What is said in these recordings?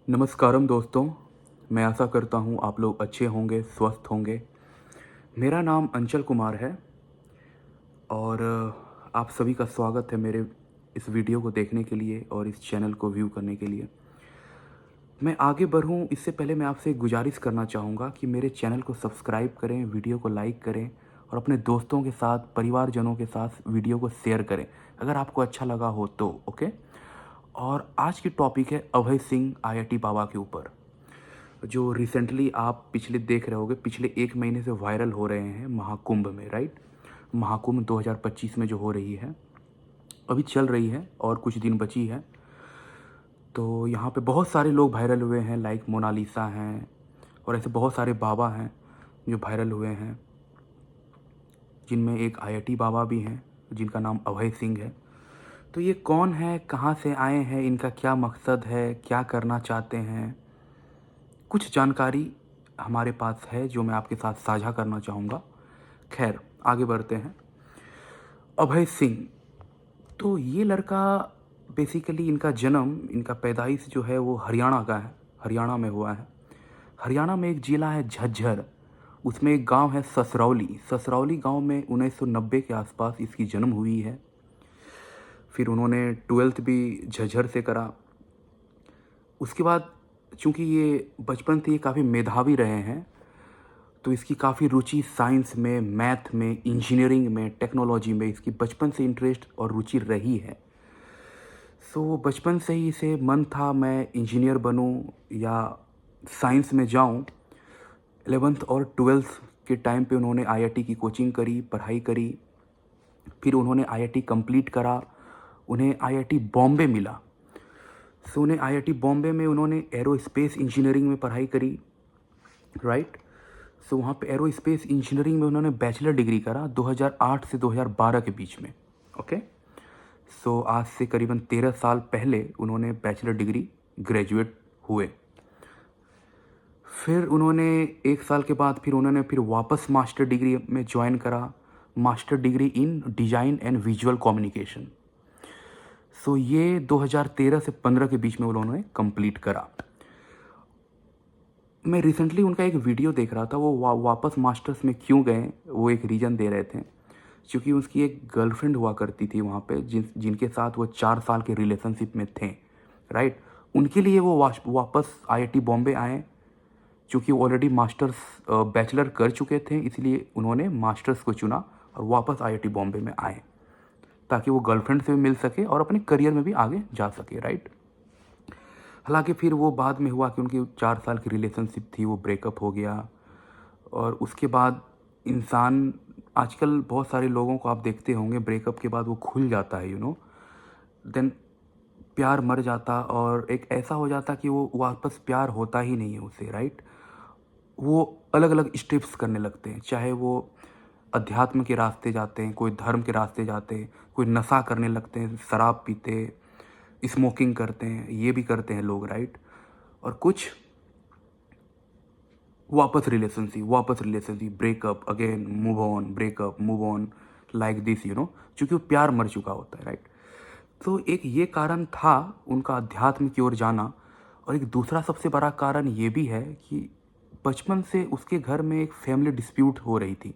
नमस्कारम दोस्तों। मैं आशा करता हूँ आप लोग अच्छे होंगे, स्वस्थ होंगे। मेरा नाम अंचल कुमार है और आप सभी का स्वागत है मेरे इस वीडियो को देखने के लिए और इस चैनल को व्यू करने के लिए। मैं आगे बढ़ूँ इससे पहले मैं आपसे एक गुजारिश करना चाहूँगा कि मेरे चैनल को सब्सक्राइब करें, वीडियो को लाइक करें और अपने दोस्तों के साथ, परिवारजनों के साथ वीडियो को शेयर करें अगर आपको अच्छा लगा हो तो। ओके। और आज की टॉपिक है अभय सिंह IIT बाबा के ऊपर, जो रिसेंटली आप पिछले देख रहे होगे, पिछले 1 महीने से वायरल हो रहे हैं महाकुंभ में, राइट। महाकुंभ 2025 में जो हो रही है, अभी चल रही है और कुछ दिन बची है। तो यहाँ पे बहुत सारे लोग वायरल हुए हैं, लाइक मोनालिसा हैं और ऐसे बहुत सारे बाबा हैं जो वायरल हुए हैं, जिनमें एक IIT बाबा भी हैं जिनका नाम अभय सिंह है। तो ये कौन है, कहाँ से आए हैं, इनका क्या मकसद है, क्या करना चाहते हैं, कुछ जानकारी हमारे पास है जो मैं आपके साथ साझा करना चाहूँगा। खैर, आगे बढ़ते हैं। अभय सिंह, तो ये लड़का बेसिकली, इनका जन्म, इनका पैदाइश जो है वो हरियाणा का है, हरियाणा में हुआ है। हरियाणा में एक ज़िला है झज्जर, उसमें एक गांव है ससरौली। ससरौली गांव में 1990 के आसपास इसकी जन्म हुई है। फिर उन्होंने 12th भी झज्जर से करा। उसके बाद चूँकि ये बचपन से ये काफ़ी मेधावी रहे हैं, तो इसकी काफ़ी रुचि साइंस में, मैथ में, इंजीनियरिंग में, टेक्नोलॉजी में इसकी बचपन से इंटरेस्ट और रुचि रही है। सो बचपन से ही इसे मन था मैं इंजीनियर बनूं या साइंस में जाऊं। 11th और 12th के टाइम पे उन्होंने IIT की कोचिंग करी, पढ़ाई करी। फिर उन्होंने IIT कंप्लीट करा, उन्हें IIT बॉम्बे मिला। सो उन्हें IIT बॉम्बे में उन्होंने एरोस्पेस इंजीनियरिंग में पढ़ाई करी, राइट। सो वहाँ पे एरोस्पेस इंजीनियरिंग में उन्होंने बैचलर डिग्री करा 2008 से 2012 के बीच में। ओके। सो आज से करीबन 13 साल पहले उन्होंने बैचलर डिग्री ग्रेजुएट हुए। फिर उन्होंने 1 साल के बाद फिर वापस मास्टर डिग्री में ज्वाइन करा, master degree in design and visual communication. So ये 2013 से 15 के बीच में उन्होंने कंप्लीट करा। मैं रिसेंटली उनका एक वीडियो देख रहा था, वो वापस मास्टर्स में क्यों गए, वो एक रीज़न दे रहे थे। क्योंकि उसकी एक गर्लफ्रेंड हुआ करती थी वहाँ पे, जिनके साथ वो 4 साल के रिलेशनशिप में थे, राइट। उनके लिए वो वापस IIT बॉम्बे आए। चूँकि वो ऑलरेडी मास्टर्स बैचलर कर चुके थे, इसलिए उन्होंने मास्टर्स को चुना और वापस IIT बॉम्बे में आए, ताकि वो गर्लफ्रेंड से भी मिल सके और अपने करियर में भी आगे जा सके, राइट। हालांकि फिर वो बाद में हुआ कि उनकी 4 साल की रिलेशनशिप थी, वो ब्रेकअप हो गया। और उसके बाद इंसान, आजकल बहुत सारे लोगों को आप देखते होंगे, ब्रेकअप के बाद वो खुल जाता है, देन प्यार मर जाता और एक ऐसा हो जाता कि वो वापस प्यार होता ही नहीं है उससे, राइट। वो अलग अलग स्टेप्स करने लगते हैं, चाहे वो अध्यात्म के रास्ते जाते हैं, कोई धर्म के रास्ते जाते हैं, कोई नशा करने लगते हैं, शराब पीते, स्मोकिंग करते हैं, ये भी करते हैं लोग, राइट। और कुछ वापस relationship, breakup again, move on, breakup, move on, like this, क्योंकि वो प्यार मर चुका होता है, राइट। तो एक ये कारण था उनका अध्यात्म की ओर जाना। और एक दूसरा सबसे बड़ा कारण ये भी है कि बचपन से उसके घर में एक फैमिली डिस्प्यूट हो रही थी,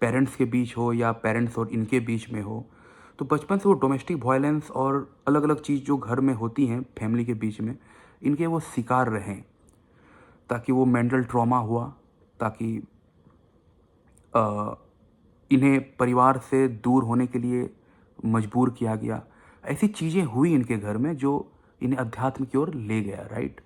पेरेंट्स के बीच हो या पेरेंट्स और इनके बीच में हो। तो बचपन से वो डोमेस्टिक वायलेंस और अलग अलग चीज़ जो घर में होती हैं फैमिली के बीच में, इनके वो शिकार रहें, ताकि वो मेंटल ट्रॉमा हुआ, ताकि इन्हें परिवार से दूर होने के लिए मजबूर किया गया। ऐसी चीज़ें हुई इनके घर में जो इन्हें अध्यात्म की ओर ले गया, राइट।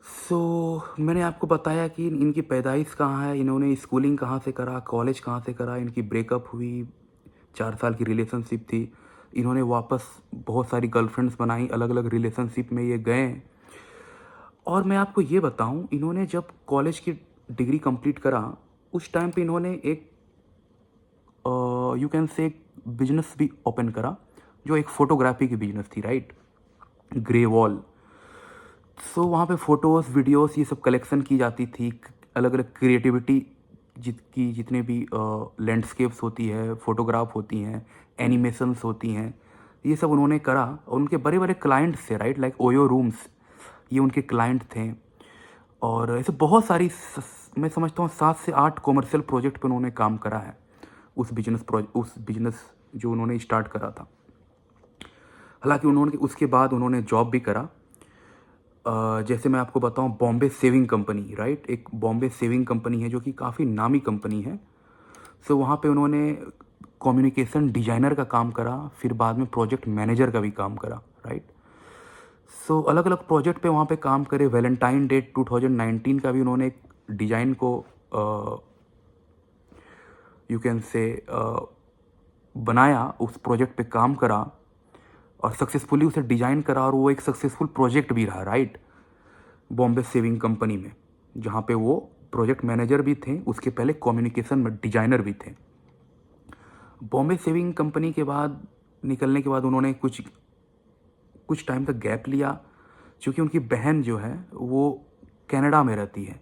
सो मैंने आपको बताया कि इनकी पैदाइश कहाँ है, इन्होंने स्कूलिंग कहाँ से करा, कॉलेज कहाँ से करा, इनकी ब्रेकअप हुई, 4 साल की रिलेशनशिप थी, इन्होंने वापस बहुत सारी गर्लफ्रेंड्स बनाई, अलग अलग रिलेशनशिप में ये गए। और मैं आपको ये बताऊं, इन्होंने जब कॉलेज की डिग्री कंप्लीट करा, उस टाइम पे इन्होंने एक यू कैन से बिजनेस भी ओपन करा, जो एक फ़ोटोग्राफी की बिजनेस थी, राइट, ग्रे वॉल। सो वहाँ पे फ़ोटोज़, वीडियोस ये सब कलेक्शन की जाती थी, अलग अलग क्रिएटिविटी जितने भी लैंडस्केप्स होती है, फ़ोटोग्राफ होती हैं, एनिमेशंस होती हैं, ये सब उन्होंने करा। और उनके बड़े बड़े क्लाइंट्स थे, राइट, लाइक ओयो रूम्स, ये उनके क्लाइंट थे। और ऐसे बहुत सारी मैं समझता हूँ 7 से 8 कॉमर्शियल प्रोजेक्ट पे उन्होंने काम करा है उस बिजनेस जो उन्होंने स्टार्ट करा था। हालांकि उन्होंने उसके बाद उन्होंने जॉब भी करा। जैसे मैं आपको बताऊं, बॉम्बे सेविंग कंपनी, राइट, एक बॉम्बे सेविंग कंपनी है जो कि काफ़ी नामी कंपनी है। सो वहाँ पे उन्होंने कम्युनिकेशन डिजाइनर का काम करा, फिर बाद में प्रोजेक्ट मैनेजर का भी काम करा, राइट। सो अलग अलग प्रोजेक्ट पे वहाँ पे काम करे। वैलेंटाइन डे 2019 का भी उन्होंने एक डिज़ाइन को यू कैन से बनाया, उस प्रोजेक्ट पे काम करा और सक्सेसफुली उसे डिज़ाइन करा, और वो एक सक्सेसफुल प्रोजेक्ट भी रहा, राइट, बॉम्बे सेविंग कंपनी में, जहाँ पे वो प्रोजेक्ट मैनेजर भी थे, उसके पहले कम्युनिकेशन में डिजाइनर भी थे। बॉम्बे सेविंग कंपनी के बाद निकलने के बाद उन्होंने कुछ टाइम तक गैप लिया, क्योंकि उनकी बहन जो है वो कनाडा में रहती है,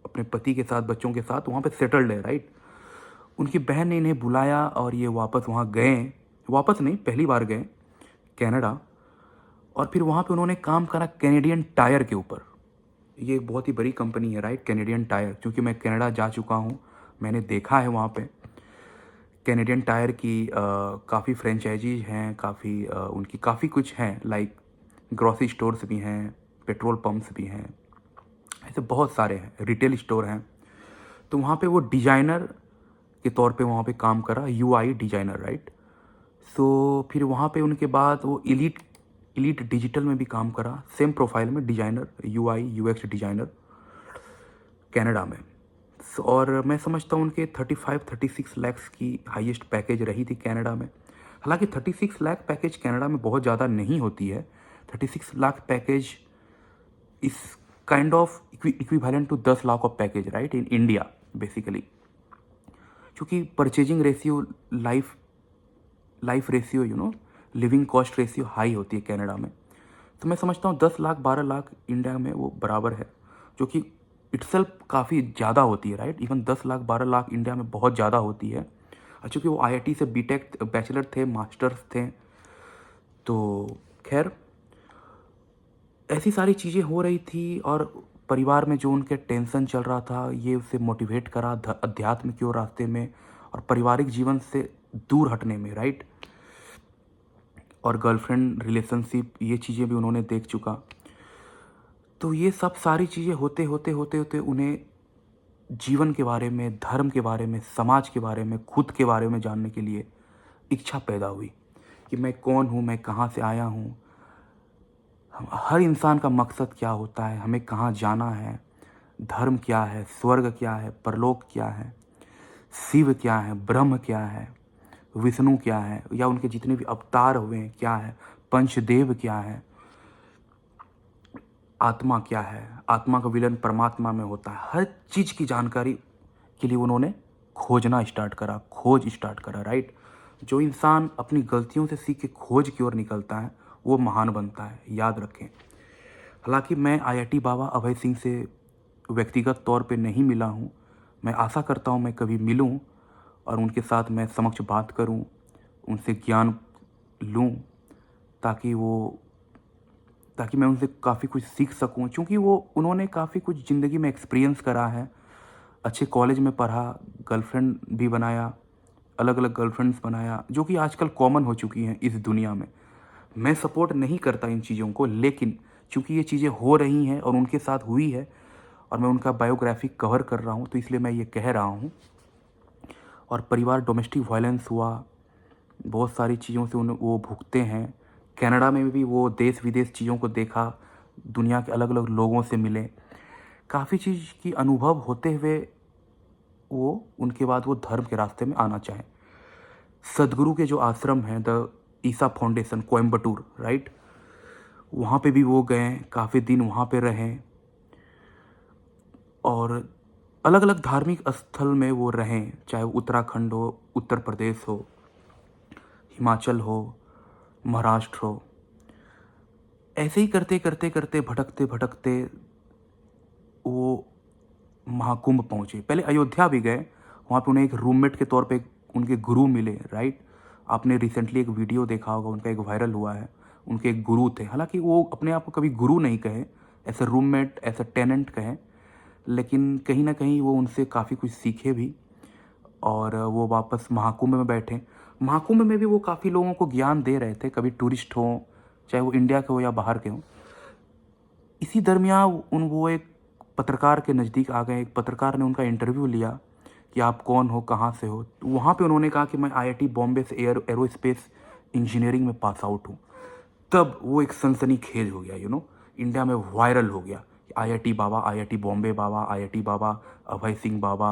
अपने पति के साथ, बच्चों के साथ वहाँ पे सेटल्ड है, राइट। उनकी बहन ने इन्हें बुलाया और ये वापस वहाँ गए, वापस नहीं, पहली बार गए कनाडा। और फिर वहाँ पे उन्होंने काम करा कैनेडियन टायर के ऊपर। ये एक बहुत ही बड़ी कंपनी है, राइट, कैनेडियन टायर, क्योंकि मैं कनाडा जा चुका हूँ, मैंने देखा है वहाँ पे कैनेडियन टायर की काफ़ी फ्रेंचाइजीज हैं, उनकी काफ़ी कुछ हैं, लाइक ग्रॉसरी स्टोर्स भी हैं, पेट्रोल पंप्स भी हैं, ऐसे बहुत सारे हैं, रिटेल स्टोर हैं। तो वहाँ पे वो डिज़ाइनर के तौर पे वहाँ पे काम करा, यूआई डिज़ाइनर, राइट। सो फिर वहाँ पे उनके बाद वो इलीट डिजिटल में भी काम करा, सेम प्रोफाइल में, designer, UI UX designer, Canada में। और मैं समझता हूँ उनके 35-36 लैक्स की हाईएस्ट पैकेज रही थी कनाडा में। हालांकि 36 लाख पैकेज कनाडा में बहुत ज़्यादा नहीं होती है। 36 लाख पैकेज इस kind of equivalent to 10 lakh of package, right, in India basically, क्योंकि purchasing ratio, life ratio, living cost ratio high होती है कनाडा में। तो मैं समझता हूँ 10 लाख 12 लाख इंडिया में वो बराबर है, जो कि इटसेल्फ काफ़ी ज़्यादा होती है, right. Even 10 lakh 12 lakh India में बहुत ज़्यादा होती है। और चूँकि वो आईआईटी से बीटेक बैचलर थे, मास्टर्स थे, तो खैर ऐसी सारी चीज़ें हो रही थी। और परिवार में जो उनके टेंशन चल रहा था, ये उसे मोटिवेट करा अध्यात्म की ओर रास्ते में और पारिवारिक जीवन से दूर हटने में, राइट। और गर्लफ्रेंड रिलेशनशिप, ये चीज़ें भी उन्होंने देख चुका। तो ये सब सारी चीज़ें होते होते होते होते उन्हें जीवन के बारे में, धर्म के बारे में, समाज के बारे में, खुद के बारे में जानने के लिए इच्छा पैदा हुई कि मैं कौन हूँ, मैं कहाँ से आया हूँ, हर इंसान का मकसद क्या होता है, हमें कहाँ जाना है, धर्म क्या है, स्वर्ग क्या है, परलोक क्या है, शिव क्या है, ब्रह्म क्या है, विष्णु क्या है, या उनके जितने भी अवतार हुए हैं क्या है, पंचदेव क्या है, आत्मा क्या है, आत्मा का विलय परमात्मा में होता है। हर चीज़ की जानकारी के लिए उन्होंने खोज स्टार्ट करा, राइट। जो इंसान अपनी गलतियों से सीख के खोज की ओर निकलता है वो महान बनता है, याद रखें। हालांकि मैं आईआईटी बाबा अभय सिंह से व्यक्तिगत तौर पे नहीं मिला हूँ, मैं आशा करता हूँ मैं कभी मिलूँ और उनके साथ मैं समक्ष बात करूँ, उनसे ज्ञान लूँ, ताकि मैं उनसे काफ़ी कुछ सीख सकूं, क्योंकि उन्होंने काफ़ी कुछ ज़िंदगी में एक्सपीरियंस करा है, अच्छे कॉलेज में पढ़ा, गर्लफ्रेंड भी बनाया, अलग अलग गर्लफ्रेंड्स बनाया, जो कि आजकल कॉमन हो चुकी हैं इस दुनिया में। मैं सपोर्ट नहीं करता इन चीज़ों को, लेकिन चूँकि ये चीज़ें हो रही हैं और उनके साथ हुई है और मैं उनका बायोग्राफी कवर कर रहा हूँ, तो इसलिए मैं ये कह रहा हूँ। और परिवार डोमेस्टिक वायलेंस हुआ, बहुत सारी चीज़ों से वो भुगते हैं। कनाडा में भी वो देश विदेश चीज़ों को देखा, दुनिया के अलग अलग लोगों से मिले, काफ़ी चीज़ की अनुभव होते हुए वो उनके बाद वो धर्म के रास्ते में आना चाहें। सदगुरु के जो आश्रम हैं, the Isa foundation, Coimbatore, right, वहाँ पे भी वो गए, काफ़ी दिन वहाँ पे रहें और अलग अलग धार्मिक स्थल में वो रहें, चाहे वो उत्तराखंड हो, उत्तर प्रदेश हो, हिमाचल हो, महाराष्ट्र हो। ऐसे ही करते करते करते भटकते भटकते वो महाकुंभ पहुँचे। पहले अयोध्या भी गए, वहाँ पे उन्हें एक रूममेट के तौर पे उनके गुरु मिले, राइट। आपने रिसेंटली एक वीडियो देखा होगा, उनका एक वायरल हुआ है, उनके एक गुरु थे। हालांकि वो अपने आप को कभी गुरु नहीं कहे, ऐसे रूममेट, ऐसे टेनेंट कहें, लेकिन कहीं ना कहीं वो उनसे काफ़ी कुछ सीखे भी। और वो वापस महाकुंभ में बैठे। महाकुंभ में भी वो काफ़ी लोगों को ज्ञान दे रहे थे, कभी टूरिस्ट हों, चाहे वो इंडिया के हो या बाहर के हों। इसी दरमियान वो एक पत्रकार के नज़दीक आ गए। एक पत्रकार ने उनका इंटरव्यू लिया कि आप कौन हो, कहाँ से हो। तो वहाँ पे उन्होंने कहा कि मैं आईआईटी बॉम्बे से एरोस्पेस इंजीनियरिंग में पास आउट हूँ। तब वो एक सनसनीखेज हो गया, इंडिया में वायरल हो गया। आईआईटी बाबा, आईआईटी बॉम्बे बाबा, आईआईटी बाबा, अभय सिंह बाबा,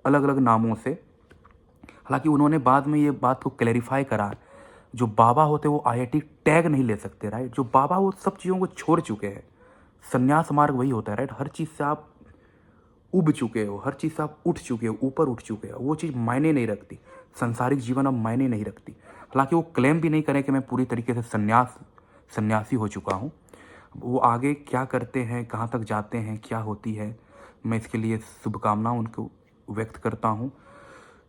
अलग अलग नामों से। हालांकि उन्होंने बाद में ये बात को क्लैरिफाई करा, जो बाबा होते वो आईआईटी टैग नहीं ले सकते, राइट। जो बाबा वो सब चीज़ों को छोड़ चुके हैं। संन्यास मार्ग वही होता है, राइट। हर चीज़ से आप उब चुके हो, हर चीज़ से आप उठ चुके हो, ऊपर उठ चुके हो। वो चीज़ मायने नहीं रखती, संसारिक जीवन अब मायने नहीं रखती। हालांकि वो क्लेम भी नहीं करें कि मैं पूरी तरीके से सन्यासी हो चुका हूँ। वो आगे क्या करते हैं, कहाँ तक जाते हैं, क्या होती है, मैं इसके लिए शुभकामनाएं उनको व्यक्त करता हूँ।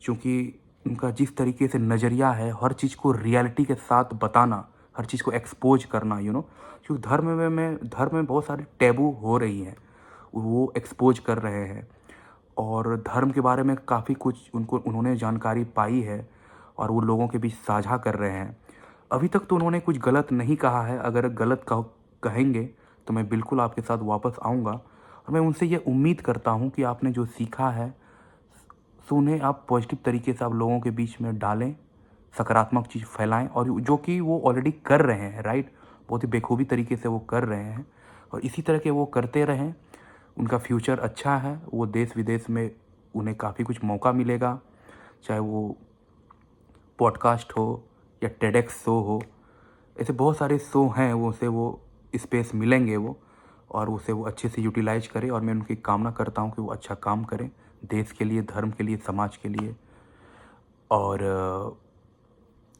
क्योंकि उनका जिस तरीके से नज़रिया है, हर चीज़ को रियलिटी के साथ बताना, हर चीज़ को एक्सपोज करना, क्योंकि धर्म में बहुत सारी टैबू हो रही हैं, वो एक्सपोज कर रहे हैं। और धर्म के बारे में काफ़ी कुछ उन्होंने जानकारी पाई है और वो लोगों के बीच साझा कर रहे हैं। अभी तक तो उन्होंने कुछ गलत नहीं कहा है। अगर गलत कहेंगे तो मैं बिल्कुल आपके साथ वापस आऊँगा। और मैं उनसे ये उम्मीद करता हूँ कि आपने जो सीखा है सो उन्हें आप पॉजिटिव तरीके से आप लोगों के बीच में डालें, सकारात्मक चीज़ फैलाएं, और जो कि वो ऑलरेडी कर रहे हैं, राइट। बहुत ही बेखूबी तरीके से वो कर रहे हैं और इसी तरह के वो करते रहें। उनका फ्यूचर अच्छा है। वो देश विदेश में उन्हें काफ़ी कुछ मौका मिलेगा, चाहे वो पॉडकास्ट हो या टेडेक्स शो हो। ऐसे बहुत सारे शो हैं, वो से वो स्पेस मिलेंगे वो, और उसे वो अच्छे से यूटिलाइज करें। और मैं उनकी कामना करता हूँ कि वो अच्छा काम करें देश के लिए, धर्म के लिए, समाज के लिए। और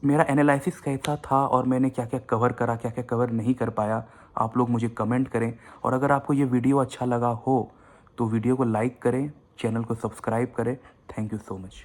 मेरा एनालिसिस कैसा था और मैंने क्या क्या कवर करा, क्या क्या कवर नहीं कर पाया, आप लोग मुझे कमेंट करें। और अगर आपको ये वीडियो अच्छा लगा हो तो वीडियो को लाइक करें, चैनल को सब्सक्राइब करें। Thank you so much.